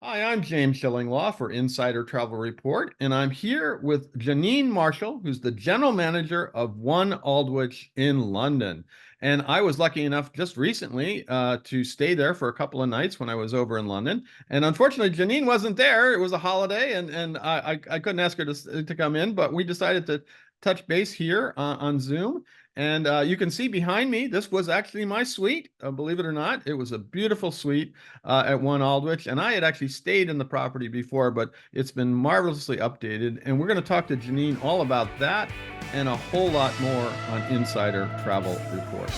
Hi, I'm James Shillinglaw for Insider Travel Report, and I'm here with Janine Marshall, who's the general manager of One Aldwych in London. And I was lucky enough just recently to stay there for a couple of nights when I was over in London. And unfortunately, Janine wasn't there. It was a holiday, and I couldn't ask her to come in, but we decided to touch base here on Zoom. And you can see behind me, this was actually my suite, believe it or not. It was a beautiful suite at One Aldwych, and I had actually stayed in the property before, but it's been marvelously updated. And we're going to talk to Janine all about that and a whole lot more on Insider Travel Report.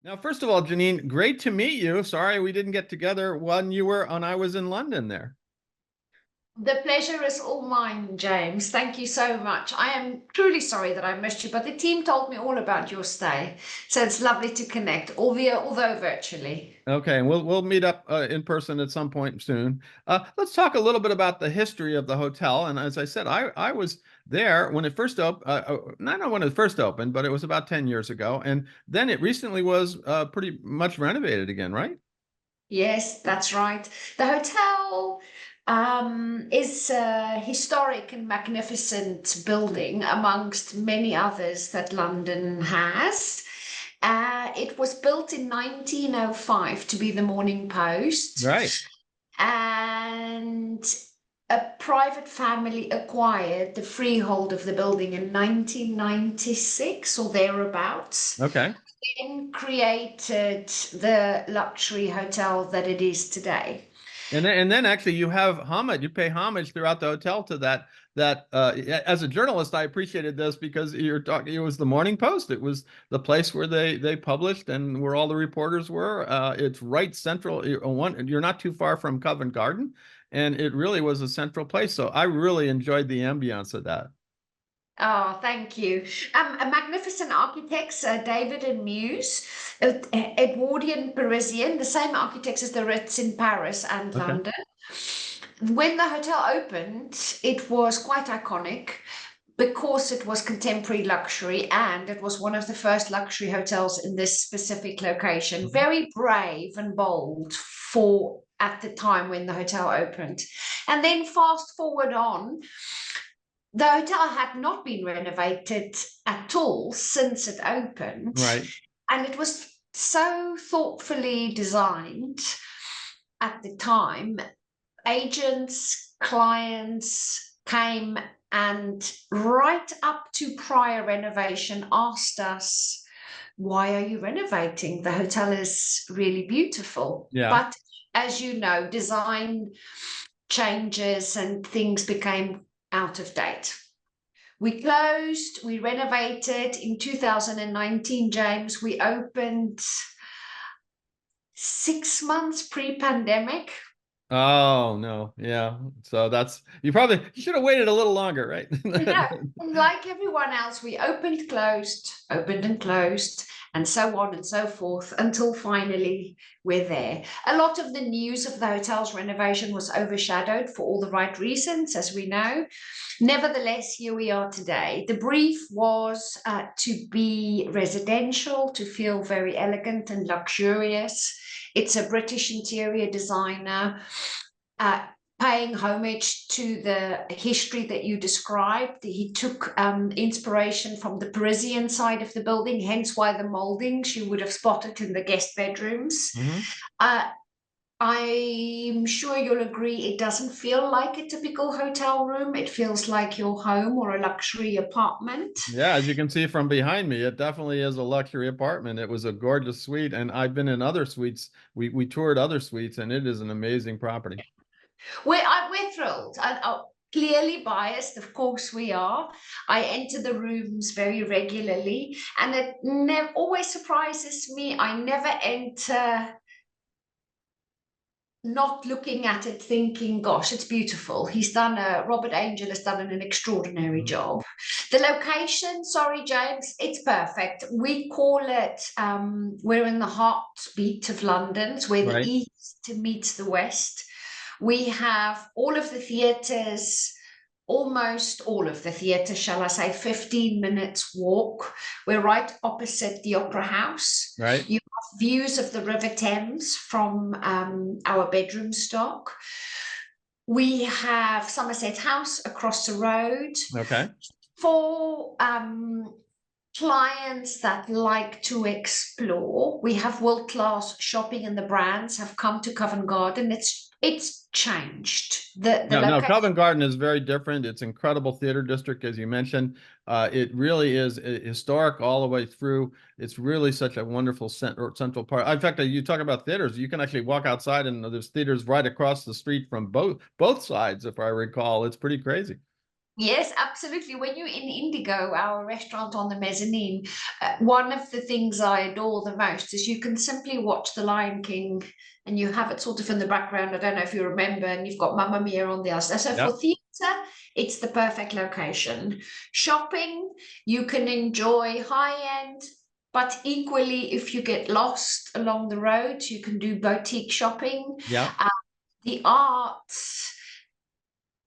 Now, first of all, Janine, great to meet you. Sorry we didn't get together when I was in London there. The pleasure is all mine, James. Thank you so much. I am truly sorry that I missed you, but the team told me all about your stay. So it's lovely to connect, although virtually. Okay, and we'll meet up in person at some point soon. Let's talk a little bit about the history of the hotel. And as I said, I was there when it first opened, not when it first opened, but it was about 10 years ago. And then it recently was pretty much renovated again, right? Yes, that's right. The hotel is a historic and magnificent building amongst many others that London has. It was built in 1905 to be the Morning Post, Right. and a private family acquired the freehold of the building in 1996 or thereabouts, Okay. and created the luxury hotel that it is today. And then actually you have homage, you pay homage throughout the hotel to that as a journalist, I appreciated this because you're talking, it was the Morning Post. It was the place where they published and where all the reporters were. It's right central. You're not too far from Covent Garden, and it really was a central place. So I really enjoyed the ambiance of that. Oh, thank you. A magnificent architects, David and Muse, Edwardian Parisian, the same architects as the Ritz in Paris and Okay. London. When the hotel opened, it was quite iconic because it was contemporary luxury and it was one of the first luxury hotels in this specific location. Mhm. Very brave and bold for at the time when the hotel opened. And then fast forward on, the hotel had not been renovated at all since it opened, Right. and it was so thoughtfully designed at the time. Agents, clients came and right up to prior renovation asked us, why are you renovating? The hotel is really beautiful. Yeah. But as you know, design changes and things became out of date. We closed, we renovated in 2019, James. We opened 6 months pre-pandemic. Oh no. Yeah. So you should have waited a little longer, right? No, and like everyone else, we opened and closed, and so on and so forth until finally we're there. A lot of the news of the hotel's renovation was overshadowed for all the right reasons, as we know. Nevertheless, here we are today. The brief was to be residential, to feel very elegant and luxurious. It's a British interior designer. Uh, Paying homage to the history that you described. He took inspiration from the Parisian side of the building, hence why the moldings you would have spotted in the guest bedrooms. Mhm. Uh, I'm sure you'll agree it doesn't feel like a typical hotel room. It feels like your home or a luxury apartment. Yeah, as you can see from behind me, it definitely is a luxury apartment. It was a gorgeous suite, and I've been in other suites. We toured other suites, and it is an amazing property. We're thrilled. Clearly biased, of course we are. I enter the rooms very regularly, and it always surprises me. I never enter not looking at it thinking, gosh, it's beautiful. Robert Angel has done an extraordinary Mhm. job. The location, sorry, James, it's perfect. We call it, we're in the heartbeat of London. It's where the Right. east meets the west. We have all of the theatres, almost all of the theatre, shall I say, 15 minutes walk. We're right opposite the Opera House. Right. You have views of the River Thames from our bedroom stock. We have Somerset House across the road. Okay. For clients that like to explore, we have world-class shopping, and the brands have come to Covent Garden. It's changed. The No, location. Covent Garden is very different. It's incredible theater district, as you mentioned. It really is historic all the way through. It's really such a wonderful central part. In fact, you talk about theaters. You can actually walk outside, and there's theaters right across the street from both sides, if I recall. It's pretty crazy. Yes, absolutely. When you're in Indigo, our restaurant on the mezzanine, one of the things I adore the most is you can simply watch The Lion King and you have it sort of in the background. I don't know if you remember, and you've got Mamma Mia on the other side. So Yeah. for theatre, it's the perfect location. Shopping, you can enjoy high end, but equally, if you get lost along the road, you can do boutique shopping. Yeah. The arts,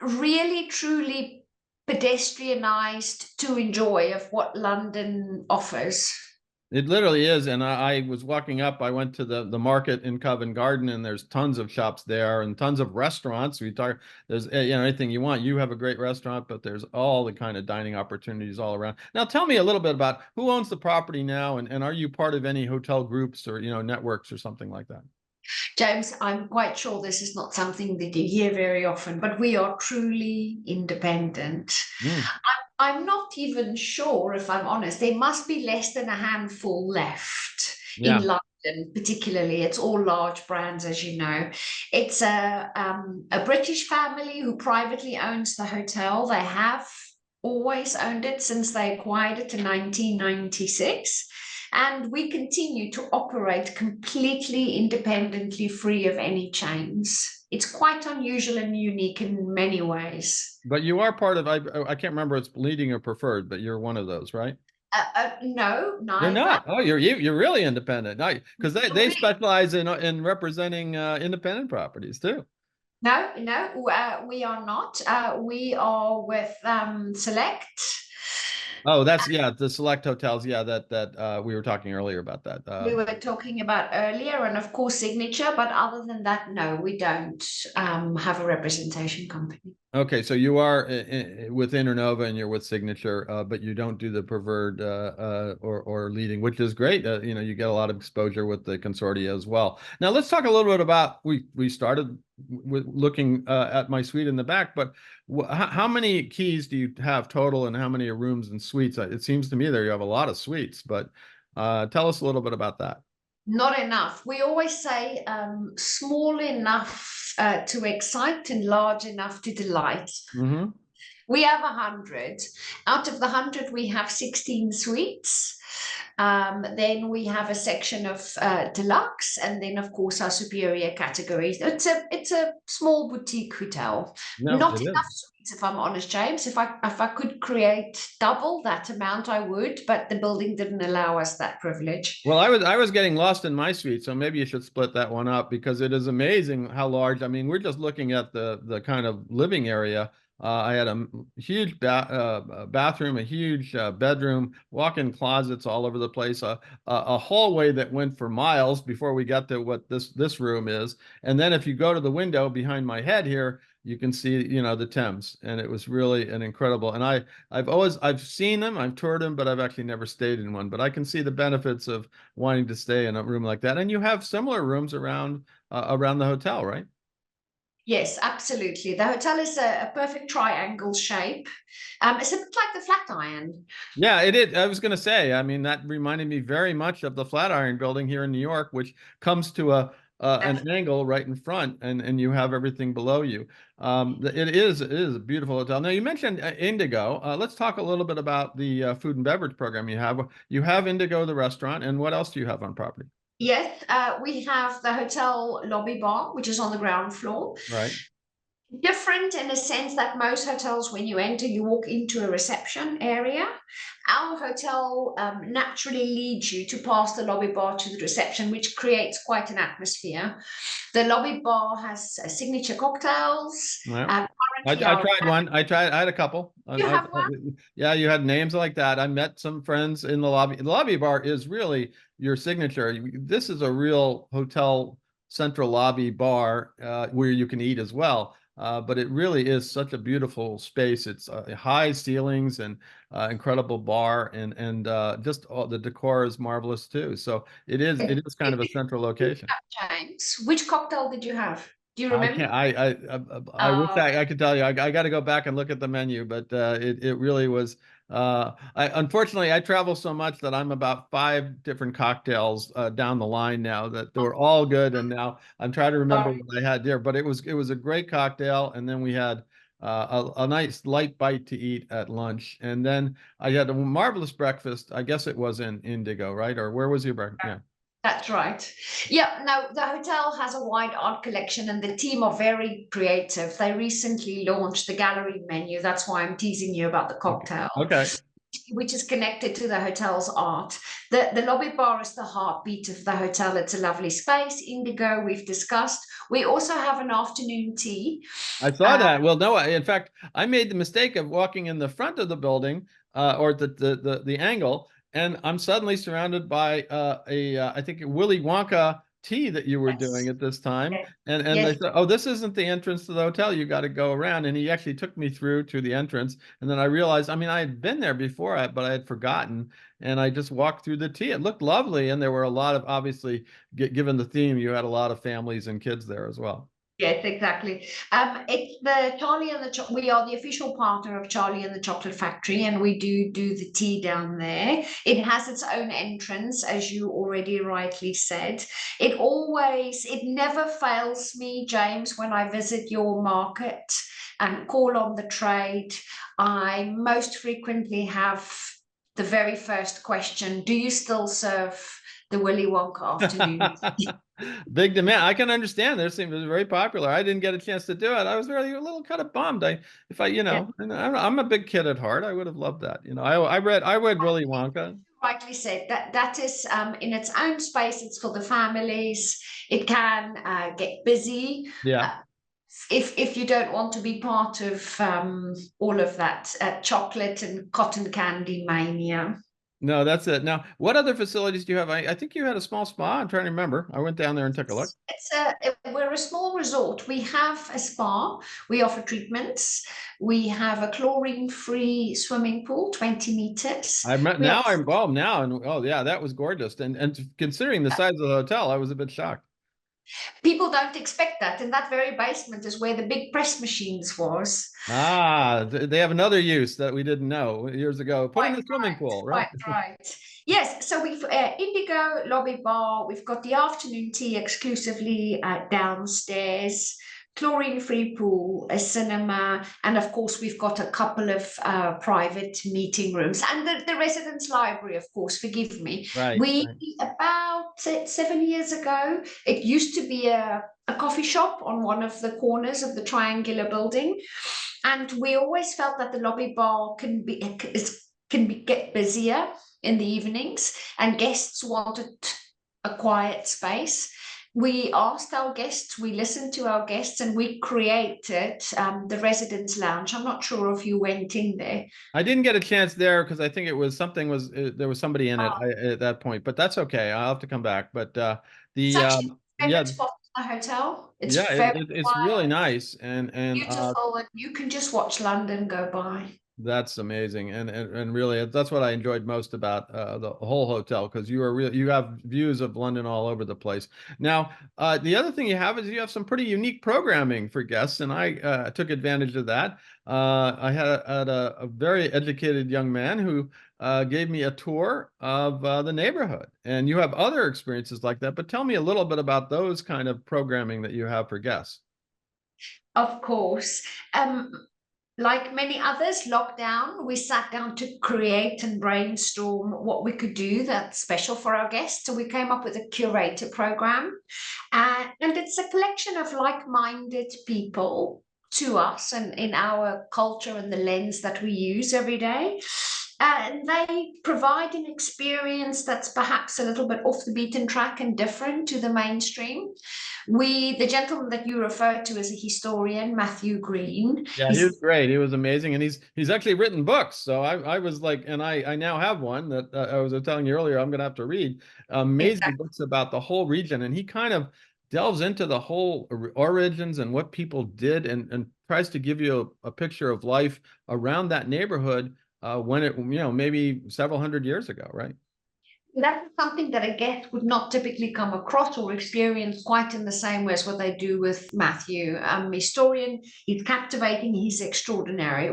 really truly pedestrianized to enjoy of what London offers. It literally is. And I was walking up, I went to the market in Covent Garden, and there's tons of shops there and tons of restaurants. We talk, there's, anything you want. You have a great restaurant, but there's all the kind of dining opportunities all around. Now, tell me a little bit about who owns the property now, and are you part of any hotel groups or, networks or something like that? James, I'm quite sure this is not something that you hear very often, but we are truly independent. Mm, I'm not even sure, if I'm honest, there must be less than a handful left in yeah. London, particularly. It's all large brands, as you know. It's a British family who privately owns the hotel. They have always owned it since they acquired it in 1996. And we continue to operate completely independently, free of any chains. It's quite unusual and unique in many ways. But you are part of, I can't remember it's leading or preferred, but you're one of those, right? No, You're neither. not. Oh, you're really independent. Because they specialize in representing independent properties too. No, no, we are not. We are with Select. Oh, that's yeah, the select hotels. Yeah, that we were talking earlier about that. We were talking about earlier, and of course Signature, but other than that, no, we don't have a representation company. Okay, so you are with Internova and you're with Signature, but you don't do the preferred or leading, which is great. You get a lot of exposure with the consortia as well. Now let's talk a little bit about we started with looking at my suite in the back, but how many keys do you have total, and how many are rooms and suites? It seems to me there you have a lot of suites, but tell us a little bit about that. Not enough. We always say small enough to excite and large enough to delight. Mm-hmm. We have 100. Out of the 100, we have 16 suites. Then we have a section of deluxe, and then of course our superior categories. It's a small boutique hotel. No, Not it enough is. suites, if I'm honest, James. If I could create double that amount, I would, but the building didn't allow us that privilege. Well, I was getting lost in my suite, so maybe you should split that one up because it is amazing how large. I mean, we're just looking at the kind of living area. I had a huge bathroom, a huge bedroom, walk-in closets all over the place, a hallway that went for miles before we got to what this room is. And then if you go to the window behind my head here, you can see, the Thames, and it was really an incredible. And I've seen them, I've toured them, but I've actually never stayed in one. But I can see the benefits of wanting to stay in a room like that. And you have similar rooms around the hotel, right? Yes, absolutely. The hotel is a perfect triangle shape. It's a bit like the Flatiron. Yeah, it is. I was going to say, I mean, that reminded me very much of the Flatiron Building here in New York, which comes to an angle right in front, and you have everything below you. It is a beautiful hotel. Now, you mentioned Indigo. Let's talk a little bit about the food and beverage program you have. You have Indigo, the restaurant, and what else do you have on property? Yes, we have the hotel lobby bar, which is on the ground floor. Right. Different in the sense that most hotels, when you enter, you walk into a reception area. Our hotel naturally leads you to pass the lobby bar to the reception, which creates quite an atmosphere. The lobby bar has signature cocktails, Yeah. currently I are. tried one. I had a couple. You have one? Yeah, you had names like that. I met some friends in the lobby. The lobby bar is really your signature. This is a real hotel central lobby bar where you can eat as well. But it really is such a beautiful space. It's high ceilings and incredible bar, and just all, the decor is marvelous too. So it is kind of a central location. James, which cocktail did you have? Do you I remember? can't. I wish Uh, I could tell you. I got to go back and look at the menu, but it really was. Unfortunately, I travel so much that I'm about five different cocktails down the line now that they were all good, and now I'm trying to remember sorry. what I had there. But it was a great cocktail, and then we had a nice light bite to eat at lunch, and then I had a marvelous breakfast. I guess it was in Indigo, right? Or where was your breakfast? Yeah. That's right. Yeah, now the hotel has a wide art collection and the team are very creative. They recently launched the gallery menu. That's why I'm teasing you about the Okay. cocktail, Okay. which is connected to the hotel's art. The lobby bar is the heartbeat of the hotel. It's a lovely space. Indigo, we've discussed. We also have an afternoon tea. I saw Uh, that. Well, no, in fact, I made the mistake of walking in the front of the building, or the angle, and I'm suddenly surrounded by I think a Willy Wonka tea that you were doing yes, at this time, and they yes, said, "Oh, this isn't the entrance to the hotel. You got to go around." And he actually took me through to the entrance, and then I realized, I mean, I had been there before, but I had forgotten, and I just walked through the tea. It looked lovely, and there were a lot of obviously, given the theme, you had a lot of families and kids there as well. yes, exactly. It's the Charlie and the we are the official partner of Charlie and the Chocolate Factory, and we do the tea down there. It has its own entrance, as you already rightly said. It never fails me, James, when I visit your market and call on the trade. I most frequently have the very first question: do you still serve the Willy Wonka afternoon? Big demand. I can understand. There seemed it was very popular. I didn't get a chance to do it. I was really a little kind of bummed. If I, and I'm a big kid at heart. I would have loved that. I read Willy Wonka. Rightly said, that is in its own space. It's for the families. It can get busy Yeah. uh, if you don't want to be part of all of that chocolate and cotton candy mania. No, that's it. Now, what other facilities do you have? I think you had a small spa. I'm trying to remember. I went down there and took a look. We're a small resort. We have a spa. We offer treatments. We have a chlorine-free swimming pool, 20 meters. I met We now. also I'm well now, and oh yeah, that was gorgeous. And considering the size of the hotel, I was a bit shocked. people don't expect that. In that very basement is where the big press machines was. Ah, they have another use that we didn't know years ago. Put in Quite the swimming pool, right? quite right. Yes, so we've Indigo lobby bar. We've got the afternoon tea exclusively downstairs, chlorine-free pool, a cinema, and of course we've got a couple of private meeting rooms and the residence library. Of course, forgive me. Right, We right. about 7 years ago, it used to be a coffee shop on one of the corners of the triangular building. And we always felt that the lobby bar get busier in the evenings, and guests wanted a quiet space. We asked our guests, we listened to our guests, and we created the residence lounge. I'm not sure if you went in there. I didn't get a chance there because I think it was something was there was somebody in it at that point, but that's okay. I'll have to come back. But It's the actually my yeah, favorite spot in the hotel. yeah, It's very it's really quiet, nice, and beautiful, and you can just watch London go by. that's amazing, and really, that's what I enjoyed most about the whole hotel because you have views of London all over the place. Now, the other thing you have is you have some pretty unique programming for guests, and I took advantage of that. I had a very educated young man who gave me a tour of the neighborhood, and you have other experiences like that. But tell me a little bit about those kind of programming that you have for guests. Of course. Um, like many others, lockdown, we sat down to create and brainstorm what we could do that's special for our guests. So we came up with a curator program, and it's a collection of like-minded people to us and in our culture and the lens that we use every day. And they provide an experience that's perhaps a little bit off the beaten track and different to the mainstream. The gentleman that you referred to as a historian, Matthew Green, Yeah, he was he's great. He was amazing, and he's actually written books. So I was like, and I now have one that I was telling you earlier. I'm going to have to read amazing exactly. books about the whole region, and he kind of delves into the whole origins and what people did, and tries to give you a picture of life around that neighborhood when it maybe several hundred years ago, right? That's something that a guest would not typically come across or experience quite in the same way as what they do with Matthew. Historian, he's captivating, he's extraordinary.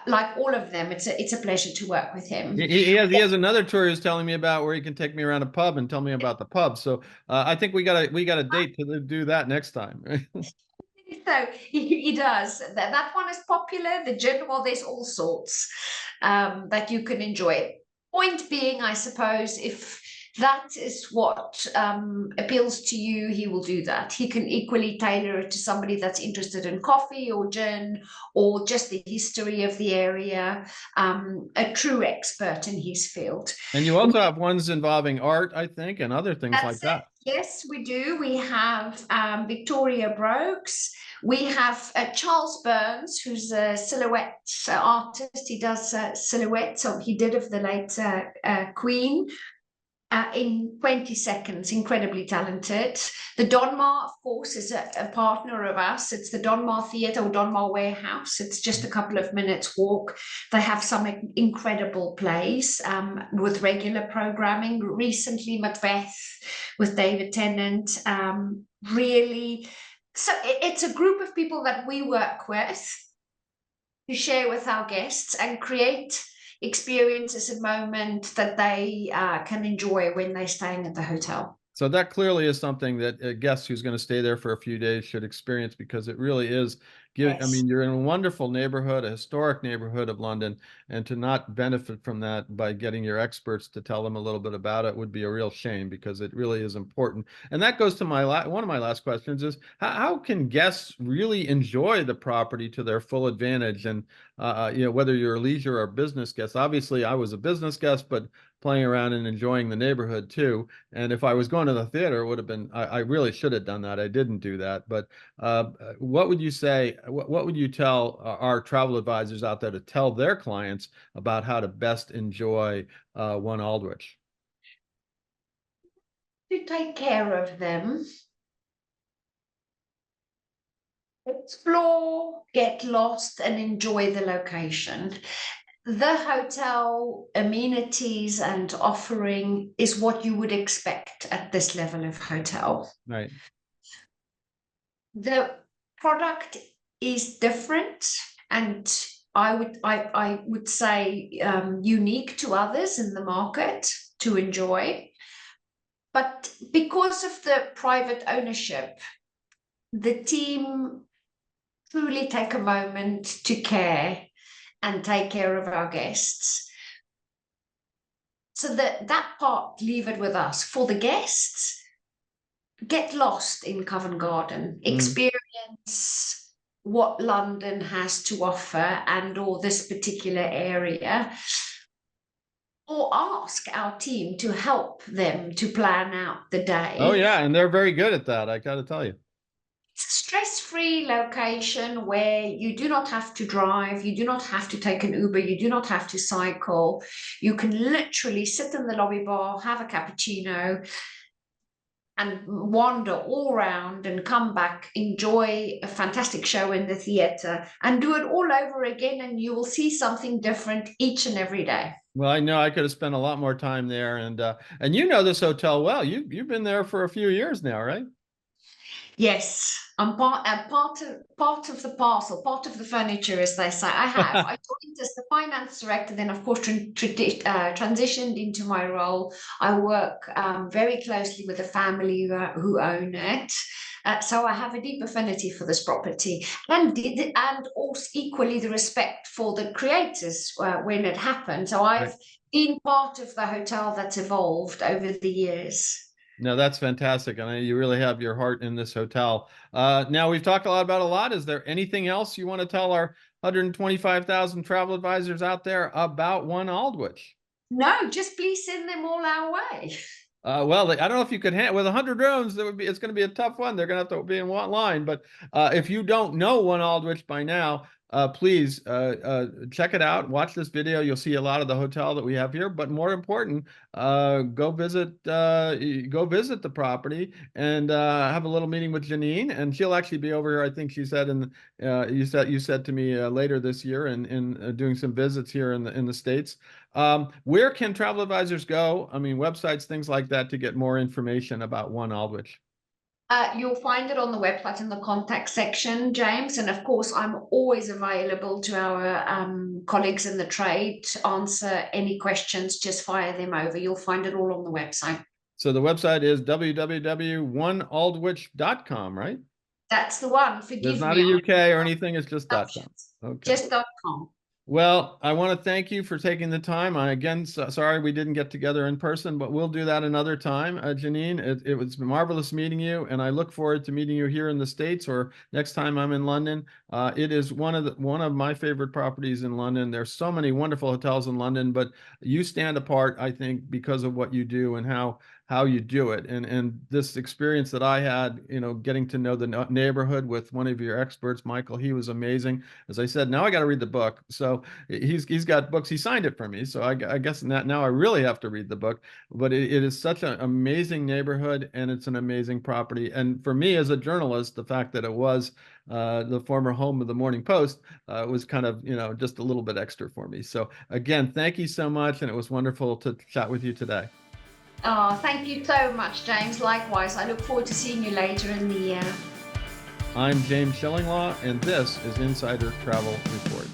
Like all of them, it's a pleasure to work with him. He has another tour he was telling me about where he can take me around a pub and tell me about the pub. So I think we got a date to do that next time. So he does. That one is popular. The gin, well, there's all sorts that you can enjoy. Point being, I suppose, if that is what appeals to you, he will do that. He can equally tailor it to somebody that's interested in coffee or gin or just the history of the area, a true expert in his field. And you also have ones involving art, I think, and other things like That's it. that. Yes, we do. We have Victoria Brokes. We have Charles Burns, who's a silhouette artist. He does silhouettes. So he did of the late Queen in 20 seconds. Incredibly talented. The Donmar, of course, is a partner of us. It's the Donmar Theatre or Donmar Warehouse. It's just a couple of minutes walk. They have some incredible plays with regular programming. Recently, Macbeth with David Tennant. Really, so it's a group of people that we work with to share with our guests and create experiences and moments that they can enjoy when they're staying at the hotel. So that clearly is something that a guest who's going to stay there for a few days should experience, because it really is giving. I Yes. mean, you're in a wonderful neighborhood, a historic neighborhood of London, and to not benefit from that by getting your experts to tell them a little bit about it would be a real shame, because it really is important. And that goes to one of my last questions is how can guests really enjoy the property to their full advantage? And whether you're a leisure or business guest. Obviously, I was a business guest, but playing around and enjoying the neighborhood too. And if I was going to the theater, it would have been, I really should have done that. I didn't do that. But what would you say, what would you tell our travel advisors out there to tell their clients about how to best enjoy One Aldwych? To take care of them, explore, get lost, and enjoy the location. The hotel amenities and offering is what you would expect at this level of hotel. Right. The product is different, and I would say unique to others in the market to enjoy. But because of the private ownership, the team truly take a moment to care and take care of our guests. So that part, leave it with us. For the guests, get lost in Covent Garden, experience what London has to offer and or this particular area, or ask our team to help them to plan out the Oh day. yeah, and they're very good at that, I got to tell you. It's a stress-free location where you do not have to drive, you do not have to take an Uber, you do not have to cycle. You can literally sit in the lobby bar, have a cappuccino, and wander all around and come back, enjoy a fantastic show in the theatre, and do it all over again, and you will see something different each and every day. Well, I know I could have spent a lot more time there, and you know this hotel well. You've been there for a few years now, right? Yes, I'm part of the parcel, part of the furniture, as they say. I joined as the finance director, then of course transitioned into my role. I work very closely with the family who own it. So I have a deep affinity for this property, and also equally the respect for the creators when it happened. So I've Right. been part of the hotel that's evolved over the years. No, that's fantastic. And you really have your heart in this hotel. Now we've talked a lot about a lot. Is there anything else you want to tell our 125,000 travel advisors out there about One Aldwych? No, just please send them all our way. Well, I don't know if you could with 100 rooms. That would be it's going to be a tough one. They're going to have to be in one line. But if you don't know One Aldwych by now, please check it out. Watch this video. You'll see a lot of the hotel that we have here. But more important, go visit the property and have a little meeting with Janine, and she'll actually be over here. I think she said you said to me later this year, and in doing some visits here in the States. Where can travel advisors go? I mean, websites, things like that, to get more information about One Aldwych. You'll find it on the website in the contact section, James. And of course, I'm always available to our colleagues in the trade to answer any questions. Just fire them over. You'll find it all on the website. So the website is www.onealdwych.com, right? That's the one. There's Forgive not me. a UK or anything. It's just .com. Okay. Just .com. Well, I want to thank you for taking the time. Again, sorry we didn't get together in person, but we'll do that another time. Janine, it was marvelous meeting you, and I look forward to meeting you here in the States or next time I'm in London. It is one of my favorite properties in London. There's so many wonderful hotels in London, but you stand apart, I think, because of what you do and how you do it. And this experience that I had, getting to know the neighborhood with one of your experts, Michael, he was amazing. As I said, now I got to read the book. So he's got books. He signed it for me. So I guess now I really have to read the book. But it is such an amazing neighborhood, and it's an amazing property. And for me as a journalist, the fact that it was the former home of the Morning Post was kind of, just a little bit extra for me. So again, thank you so much. And it was wonderful to chat with you today. Oh, thank you so much, James. Likewise, I look forward to seeing you later in the year. I'm James Shillinglaw, and this is Insider Travel Report.